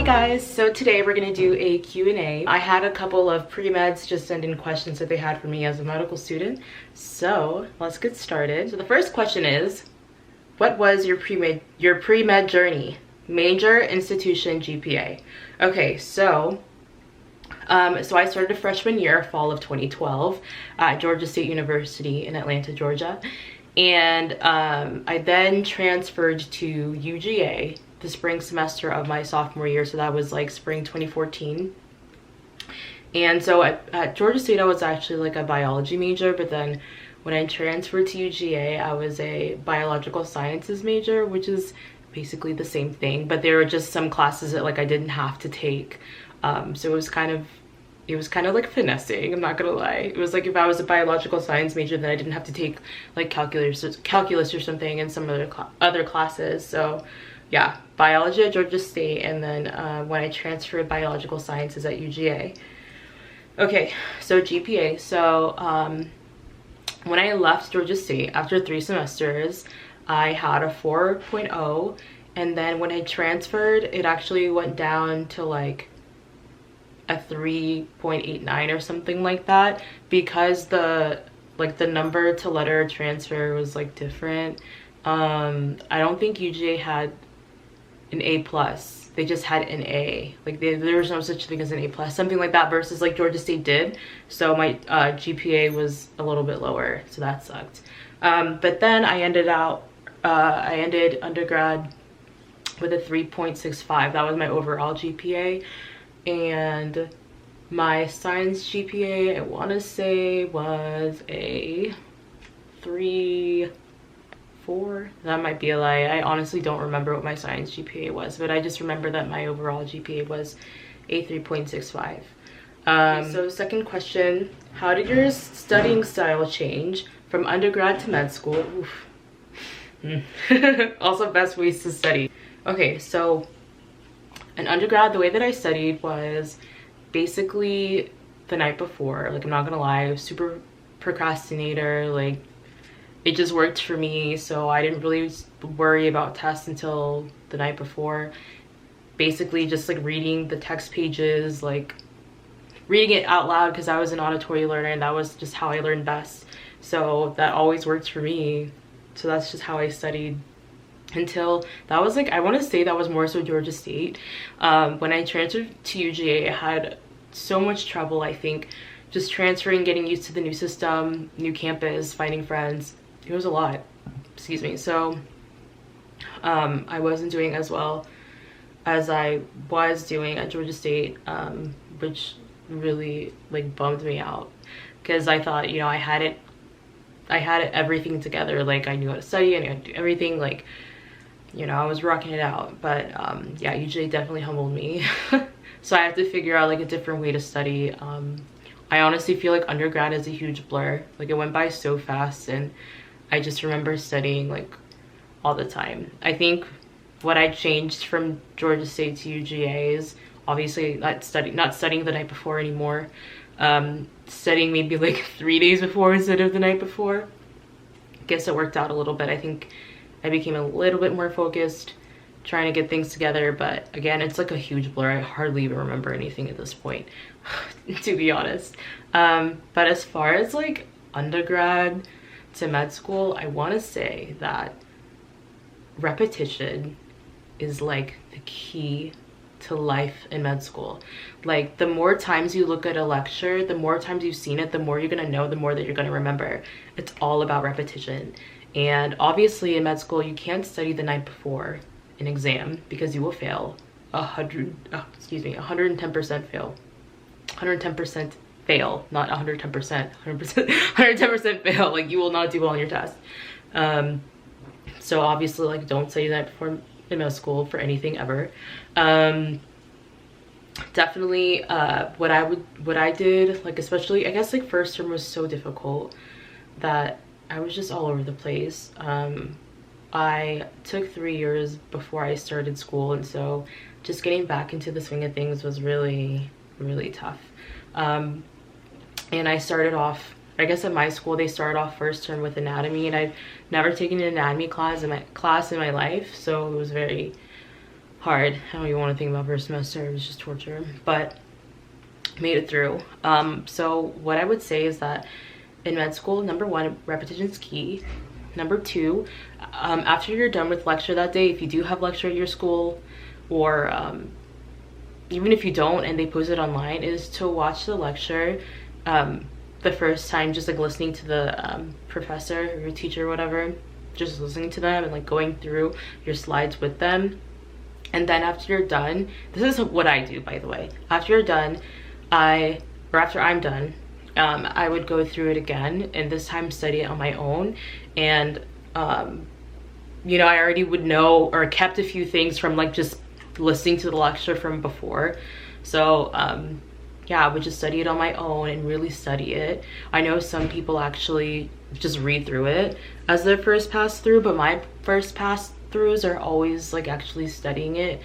Hey guys, so today we're going to do a Q&A. I had a couple of pre-meds just send in questions that they had for me as a medical student. So let's get started. So the first question is, what was your pre-med journey? Major, institution, GPA. Okay, so I started a freshman year, fall of 2012, at Georgia State University in Atlanta, Georgia. And I then transferred to UGA the spring semester of my sophomore year, so that was like spring 2014. And so at Georgia State I was actually like a biology major, but then when I transferred to UGA I was a biological sciences major, which is basically the same thing, but there were just some classes that like I didn't have to take. So it was kind of like finessing, I'm not gonna lie. It was like if I was a biological science major, then I didn't have to take like calculus or something and some other classes. So yeah, biology at Georgia State, and then when I transferred biological sciences at UGA. Okay, so GPA. So when I left Georgia State after 3 semesters, I had a 4.0, and then when I transferred, it actually went down to like a 3.89 or something like that, because the number to letter transfer was like different. I don't think UGA had an A+, they just had an A. Like there was no such thing as an A+, something like that, versus like Georgia State did. So my GPA was a little bit lower, so that sucked. But then I ended undergrad with a 3.65. that was my overall GPA. And my science GPA, I want to say, was a 3.4. That might be a lie. I honestly don't remember what my science GPA was, but I just remember that my overall GPA was a 3.65. So second question, how did your studying style change from undergrad to med school? Oof. Also best ways to study. Okay, so in undergrad, the way that I studied was basically the night before. Like, I'm not gonna lie, I was super procrastinator. Like, it just worked for me, so I didn't really worry about tests until the night before. Basically just like reading the text pages, like reading it out loud, because I was an auditory learner and that was just how I learned best. So that always worked for me. So that's just how I studied until that was like, I want to say that was more so Georgia State. When I transferred to UGA, I had so much trouble, I think, just transferring, getting used to the new system, new campus, finding friends. It was a lot, excuse me. So I wasn't doing as well as I was doing at Georgia State, which really like bummed me out, because I thought, you know, I had everything together. Like, I knew how to study, I knew how to do everything, like, you know, I was rocking it out. But yeah, UGA definitely humbled me. So I have to figure out like a different way to study. I honestly feel like undergrad is a huge blur. Like, it went by so fast, and I just remember studying like all the time. I think what I changed from Georgia State to UGA is obviously not studying the night before anymore. Studying maybe like 3 days before instead of the night before. I guess it worked out a little bit. I think I became a little bit more focused, trying to get things together. But again, it's like a huge blur. I hardly even remember anything at this point, to be honest. But as far as like undergrad to med school, I want to say that repetition is like the key to life in med school. Like, the more times you look at a lecture, the more times you've seen it, the more you're gonna know, the more that you're gonna remember. It's all about repetition. And obviously in med school, you can't study the night before an exam, because you will fail 110% fail. 110% fail, not 110%, 110% fail. Like, you will not do well on your test. So obviously, like, don't study the night before in med school for anything ever. Definitely what I did, like, especially I guess like first term was so difficult that I was just all over the place. I took 3 years before I started school, and so just getting back into the swing of things was really tough. And I started off, I guess at my school they started off first term with anatomy, and I've never taken an anatomy class in my life, so it was very hard. I don't even want to think about first semester. It was just torture, but made it through. So what I would say is that in med school, number one, repetition is key. Number two, after you're done with lecture that day, if you do have lecture at your school, or even if you don't and they post it online, is to watch the lecture the first time, just like listening to the professor or your teacher or whatever, just listening to them and like going through your slides with them. And then after you're done, this is what I do, by the way. After you're done, after I'm done, I would go through it again, and this time study it on my own. And you know, I already would know or kept a few things from like just listening to the lecture from before. So yeah, I would just study it on my own and really study it. I know some people actually just read through it as their first pass through, but my first pass throughs are always like actually studying it.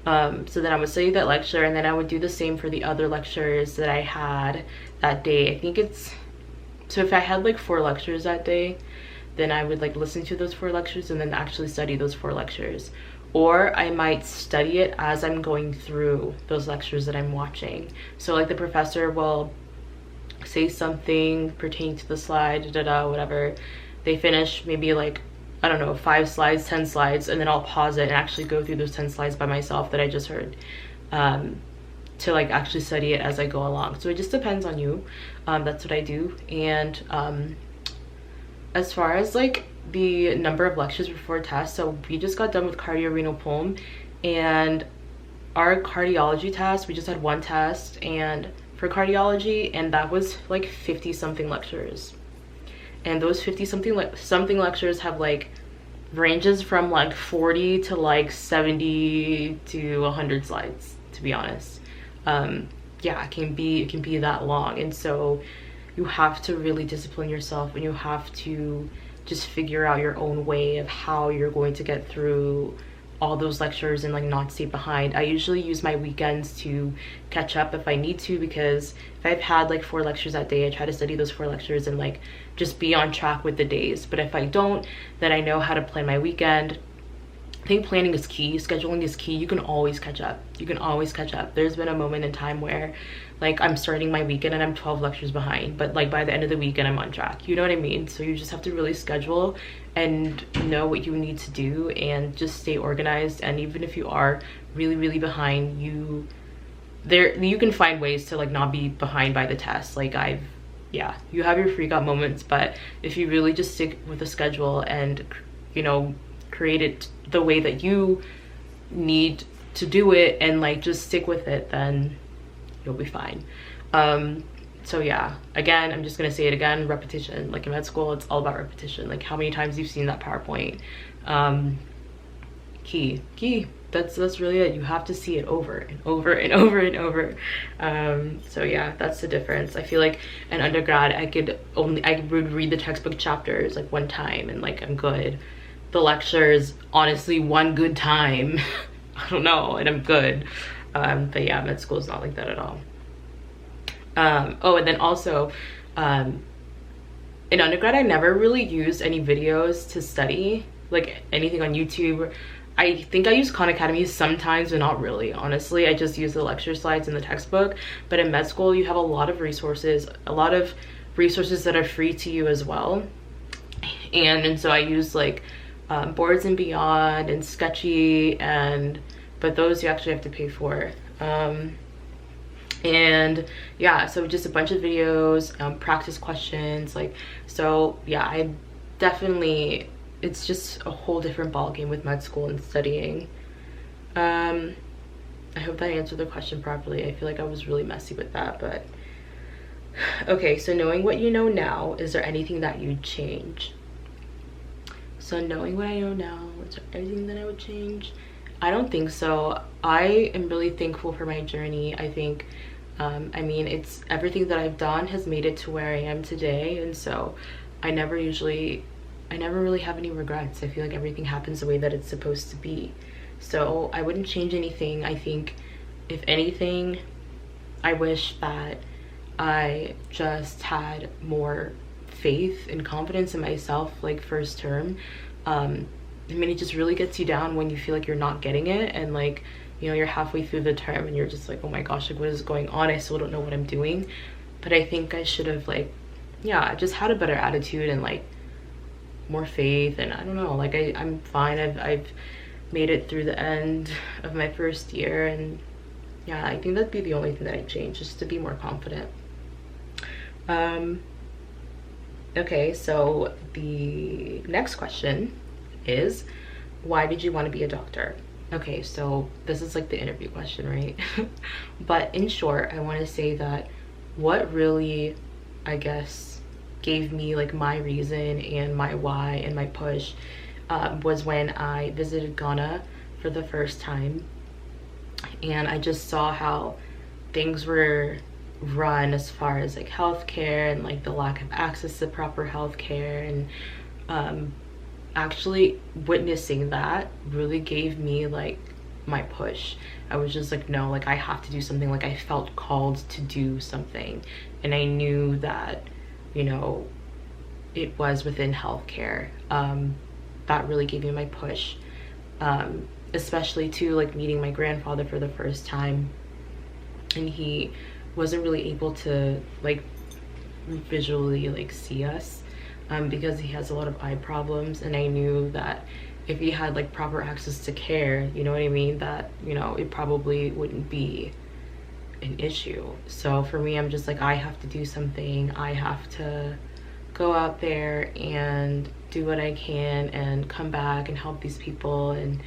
So then I would study that lecture, and then I would do the same for the other lectures that I had that day. I think it's, so if I had like 4 lectures that day, then I would like listen to those 4 lectures and then actually study those 4 lectures. Or I might study it as I'm going through those lectures that I'm watching. So like the professor will say something pertaining to the slide, whatever. They finish maybe like, I don't know, 5 slides, 10 slides, and then I'll pause it and actually go through those 10 slides by myself that I just heard, to like actually study it as I go along. So it just depends on you. That's what I do. And as far as like the number of lectures before tests, so we just got done with cardiorenal pulm, and our cardiology test, we just had 1 test and for cardiology, and that was like 50 something lectures. And those 50 something lectures have like ranges from like 40 to like 70 to 100 slides, to be honest. Yeah, it can be that long. And so you have to really discipline yourself, and you have to just figure out your own way of how you're going to get through all those lectures and like not stay behind. I usually use my weekends to catch up if I need to, because if I've had like 4 lectures that day, I try to study those 4 lectures and like just be on track with the days. But if I don't, then I know how to plan my weekend. I think planning is key, scheduling is key. You can always catch up. You can always catch up. There's been a moment in time where like I'm starting my weekend and I'm 12 lectures behind, but like by the end of the weekend I'm on track. You know what I mean? So you just have to really schedule and know what you need to do and just stay organized. And even if you are really behind, you can find ways to like not be behind by the test. Like yeah, you have your freak out moments, but if you really just stick with the schedule and, you know, create it the way that you need to do it and like just stick with it, then you'll be fine. So yeah, again, I'm just gonna say it again, repetition. Like in med school, it's all about repetition. Like how many times you've seen that PowerPoint. Key. That's really it. You have to see it over and over and over and over. So yeah, that's the difference. I feel like in undergrad, I would read the textbook chapters like 1 time and like I'm good. The lectures, honestly, 1 good time, I don't know, and I'm good. But yeah, med school is not like that at all. Oh, and then also, in undergrad, I never really used any videos to study, like anything on YouTube. I think I use Khan Academy sometimes, but not really, honestly. I just use the lecture slides in the textbook. But in med school, you have a lot of resources that are free to you as well. And so I use like Boards and Beyond and Sketchy, but those you actually have to pay for. And yeah, so just a bunch of videos, practice questions, like, so yeah, I definitely, it's just a whole different ballgame with med school and studying. I hope that answered the question properly. I feel like I was really messy with that, but okay. So knowing what you know now, is there anything that you'd change? So knowing what I know now, is there anything that I would change? I don't think so. I am really thankful for my journey. I think, I mean, it's everything that I've done has made it to where I am today. And so I never really have any regrets. I feel like everything happens the way that it's supposed to be. So I wouldn't change anything. I think if anything, I wish that I just had more faith and confidence in myself, like first term. I mean, it just really gets you down when you feel like you're not getting it, and like, you know, you're halfway through the term and you're just like, oh my gosh, like what is going on? I still don't know what I'm doing. But I think I should have like, yeah, just had a better attitude and like more faith, and I don't know, like I'm fine. I've made it through the end of my first year, and yeah, I think that'd be the only thing that I'd change, just to be more confident. Okay, so the next question is, why did you want to be a doctor? Okay, so this is like the interview question, right? But in short, I want to say that what really, I guess, gave me like my reason and my why and my push was when I visited Ghana for the first time, and I just saw how things were run as far as like healthcare and like the lack of access to proper healthcare, and actually witnessing that really gave me like my push. I was just like, no, like I have to do something. Like I felt called to do something, and I knew that, you know, it was within healthcare. That really gave me my push, especially too, like meeting my grandfather for the first time, and he wasn't really able to like visually like see us, because he has a lot of eye problems, and I knew that if he had like proper access to care, you know what I mean, that, you know, it probably wouldn't be an issue. So for me, I'm just like, I have to do something. I have to go out there and do what I can and come back and help these people, and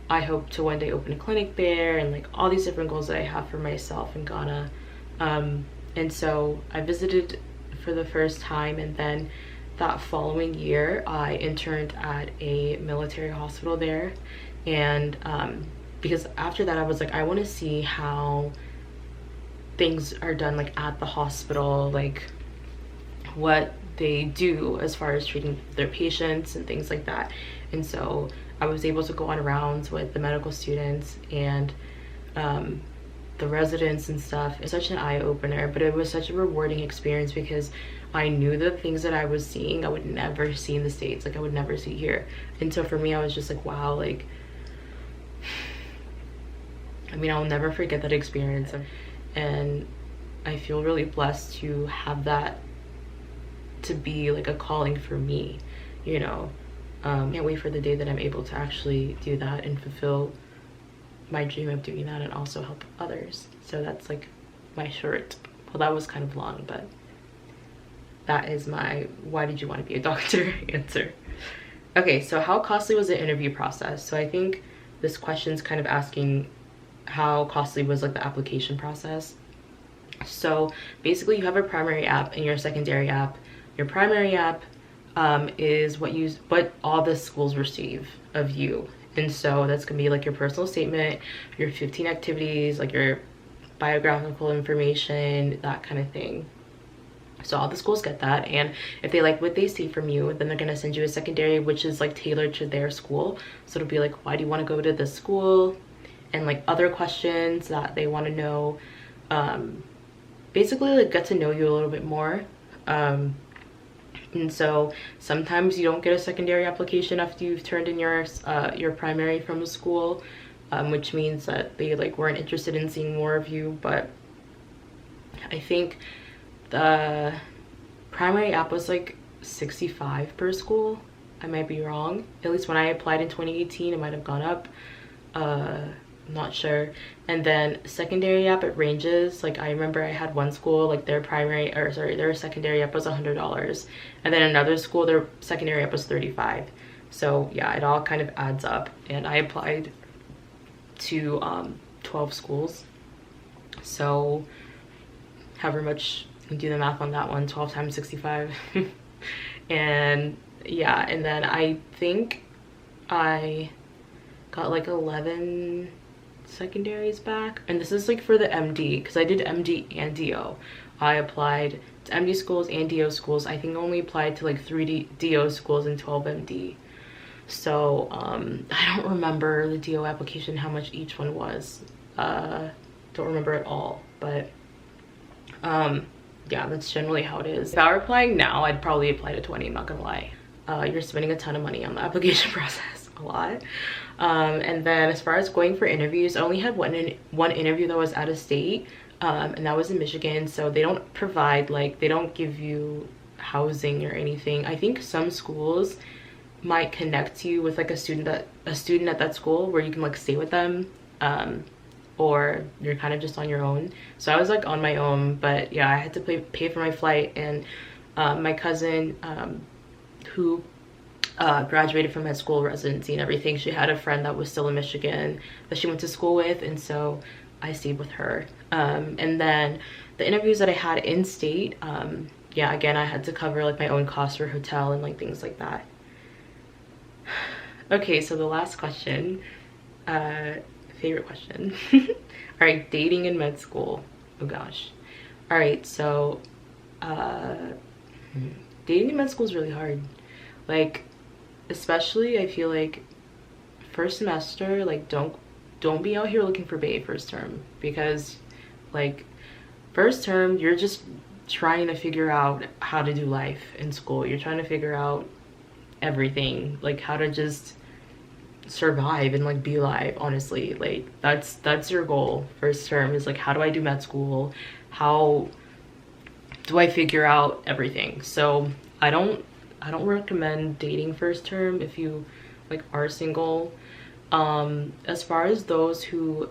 I hope to one day open a clinic there, and like all these different goals that I have for myself in Ghana. And so I visited for the first time, and then that following year I interned at a military hospital there, and because after that I was like, I want to see how things are done like at the hospital, like what they do as far as treating their patients and things like that. And so I was able to go on rounds with the medical students and the residents and stuff. It's such an eye-opener, but it was such a rewarding experience because I knew the things that I was seeing I would never see in the States, like I would never see here. And so for me, I was just like, wow, like, I mean, I'll never forget that experience, and I feel really blessed to have that to be like a calling for me, you know. Can't wait for the day that I'm able to actually do that and fulfill my dream of doing that and also help others. So that's like my short, well, that was kind of long, but that is my why did you want to be a doctor answer. Okay, so how costly was the interview process? So I think this question's kind of asking how costly was like the application process. So basically you have a primary app and your secondary app. Your primary app is what all the schools receive of you, and so that's gonna be like your personal statement, your 15 activities, like your biographical information, that kind of thing. So all the schools get that, and if they like what they see from you, then they're gonna send you a secondary, which is like tailored to their school. So it'll be like, why do you want to go to this school, and like other questions that they want to know. Basically like get to know you a little bit more. And so sometimes you don't get a secondary application after you've turned in your primary from the school, which means that they like weren't interested in seeing more of you. But I think the primary app was like 65 per school. I might be wrong. At least when I applied in 2018, it might have gone up. I'm not sure. And then secondary app, it ranges. Like I remember I had one school, like their secondary app was $100, and then another school, their secondary app was $35. So yeah, it all kind of adds up, and I applied to 12 schools. So however much, you can do the math on that one, 12 times 65. And yeah, and then I think I got like 11 secondaries back, and this is like for the MD, because I did MD and DO. I applied to MD schools and DO schools. I think I only applied to like 3 DO schools and 12 MD. So I don't remember the DO application, how much each one was. Don't remember at all, but yeah, that's generally how it is. If I were applying now, I'd probably apply to 20, I'm not gonna lie. You're spending a ton of money on the application process. a lot. And then as far as going for interviews, I only had one interview that was out of state, and that was in Michigan. So they don't provide, like, they don't give you housing or anything. I think some schools might connect you with like a student at that school where you can like stay with them, or you're kind of just on your own. So I was like on my own, but yeah, I had to pay for my flight. And my cousin, who graduated from med school residency and everything, she had a friend that was still in Michigan that she went to school with, and so I stayed with her. And then the interviews that I had in state, yeah, again, I had to cover like my own costs for hotel and like things like that. Okay, so the last question, favorite question. All right, dating in med school. Oh gosh. All right, so dating in med school is really hard. Like, especially I feel like first semester, like don't be out here looking for bae first term, because like first term you're just trying to figure out how to do life in school. You're trying to figure out everything, like how to just survive and like be alive, honestly. Like that's your goal first term, is like, how do I do med school, how do I figure out everything? So I don't recommend dating first term if you like are single. As far as those who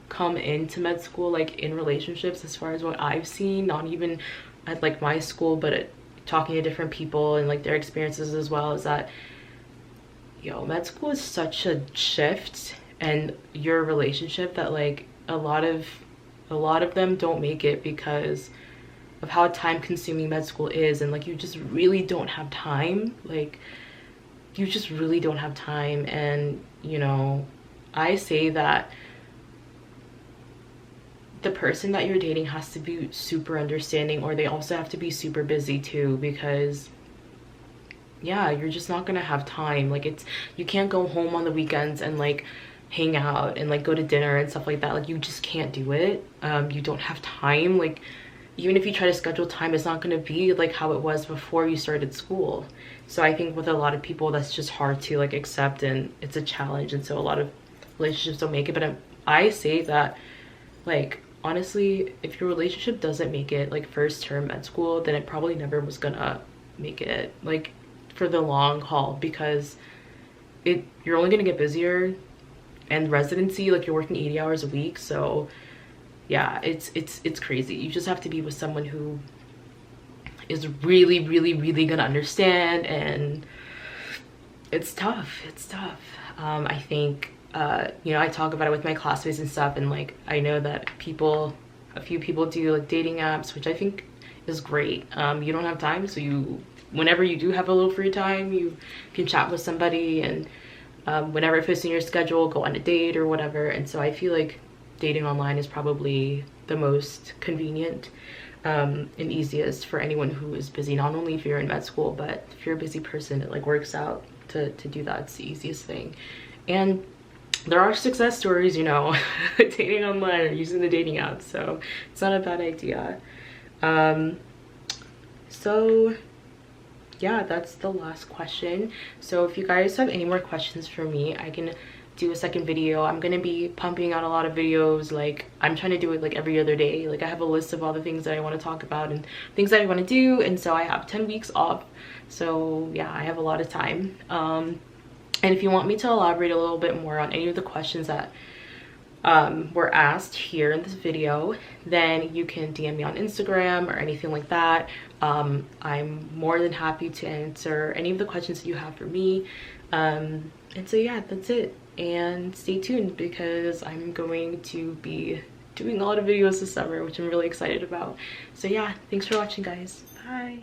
come into med school like in relationships, as far as what I've seen, not even at like my school, but talking to different people and like their experiences as well, is that med school is such a shift and your relationship that like a lot of them don't make it because of how time consuming med school is. And like you just really don't have time, like you just really don't have time. And I say that the person that you're dating has to be super understanding, or they also have to be super busy too, because yeah, you're just not gonna have time. Like you can't go home on the weekends and like hang out and like go to dinner and stuff like that. Like you just can't do it. You don't have time. Like even if you try to schedule time, it's not gonna be like how it was before you started school. So I think with a lot of people that's just hard to like accept, and it's a challenge, and so a lot of relationships don't make it. But I say that, like, honestly, if your relationship doesn't make it like first term med school, then it probably never was gonna make it like for the long haul, because you're only gonna get busier, and residency, like you're working 80 hours a week. So yeah, it's crazy. You just have to be with someone who is really gonna understand, and it's tough. I think I talk about it with my classmates and stuff, and like I know that a few people do like dating apps, which I think is great. You don't have time, so whenever you do have a little free time, you can chat with somebody, and whenever it fits in your schedule, go on a date or whatever. And so I feel like dating online is probably the most convenient and easiest for anyone who is busy, not only if you're in med school, but if you're a busy person, it like works out to do that. It's the easiest thing. And there are success stories, dating online or using the dating app, so it's not a bad idea. So yeah, that's the last question. So if you guys have any more questions for me, I can do a second video. I'm gonna be pumping out a lot of videos. Like I'm trying to do it like every other day. Like I have a list of all the things that I want to talk about and things that I want to do, and so I have 10 weeks off, so yeah, I have a lot of time. And if you want me to elaborate a little bit more on any of the questions that were asked here in this video, then you can DM me on Instagram or anything like that. I'm more than happy to answer any of the questions that you have for me. And so yeah, that's it. And stay tuned, because I'm going to be doing a lot of videos this summer, which I'm really excited about. So yeah, thanks for watching, guys. Bye.